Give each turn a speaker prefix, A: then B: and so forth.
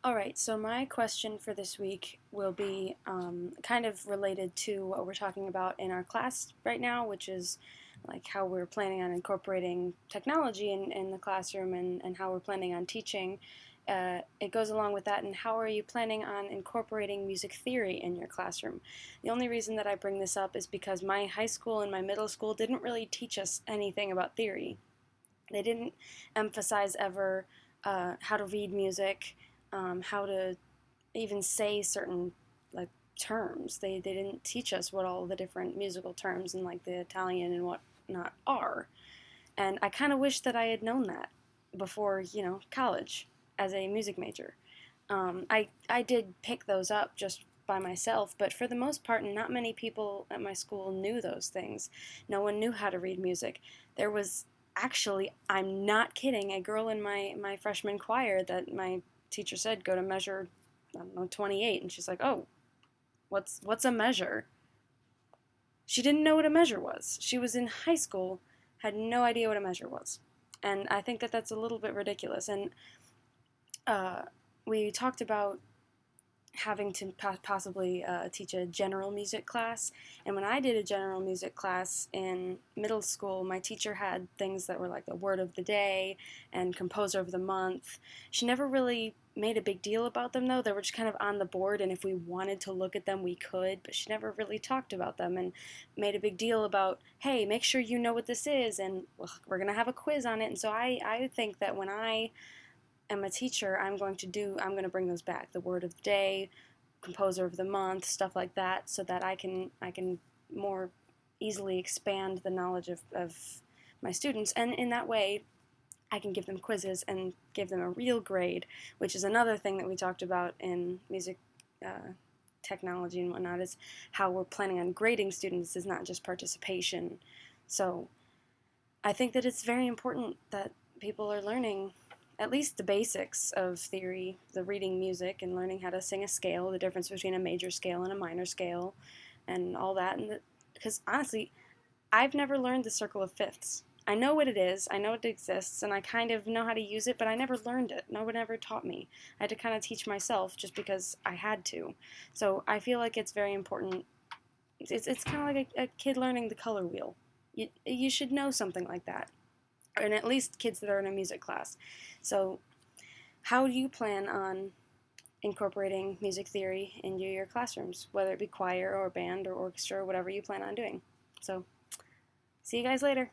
A: Alright, so my question for this week will be kind of related to what we're talking about in our class right now, which is like how we're planning on incorporating technology in the classroom and how we're planning on teaching. It goes along with that, and how are you planning on incorporating music theory in your classroom? The only reason that I bring this up is because my high school and my middle school didn't really teach us anything about theory. They didn't emphasize ever how to read music, how to even say certain like terms. They didn't teach us what all the different musical terms and like the Italian and whatnot are. And I kind of wish that I had known that before, college as a music major. I did pick those up just by myself, but for the most part, not many people at my school knew those things. No one knew how to read music. There was actually, I'm not kidding, a girl in my freshman choir that my teacher said go to measure, I don't know, 28, and she's like, oh, what's a measure? She didn't know what a measure was. She was in high school, had no idea what a measure was, and I think that that's a little bit ridiculous. And uh, we talked about having to possibly teach a general music class. And when I did a general music class in middle school, my teacher had things that were like the word of the day and composer of the month. She never really made a big deal about them, though. They were just kind of on the board, and if we wanted to look at them, we could, but she never really talked about them and made a big deal about, hey, make sure you know what this is, and well, we're going to have a quiz on it. And so I think that when I am a teacher, I'm going to bring those back. The word of the day, composer of the month, stuff like that, so that I can more easily expand the knowledge of my students, and in that way I can give them quizzes and give them a real grade, which is another thing that we talked about in music technology and whatnot, is how we're planning on grading students is not just participation. So I think that it's very important that people are learning at least the basics of theory, the reading music and learning how to sing a scale, the difference between a major scale and a minor scale, and all that. And because honestly, I've never learned the circle of fifths. I know what it is, I know it exists, and I kind of know how to use it, but I never learned it. No one ever taught me. I had to kind of teach myself just because I had to. So I feel like it's very important. It's kind of like a kid learning the color wheel. You should know something like that, and at least kids that are in a music class. So, how do you plan on incorporating music theory into your classrooms, whether it be choir or band or orchestra or whatever you plan on doing? So, see you guys later.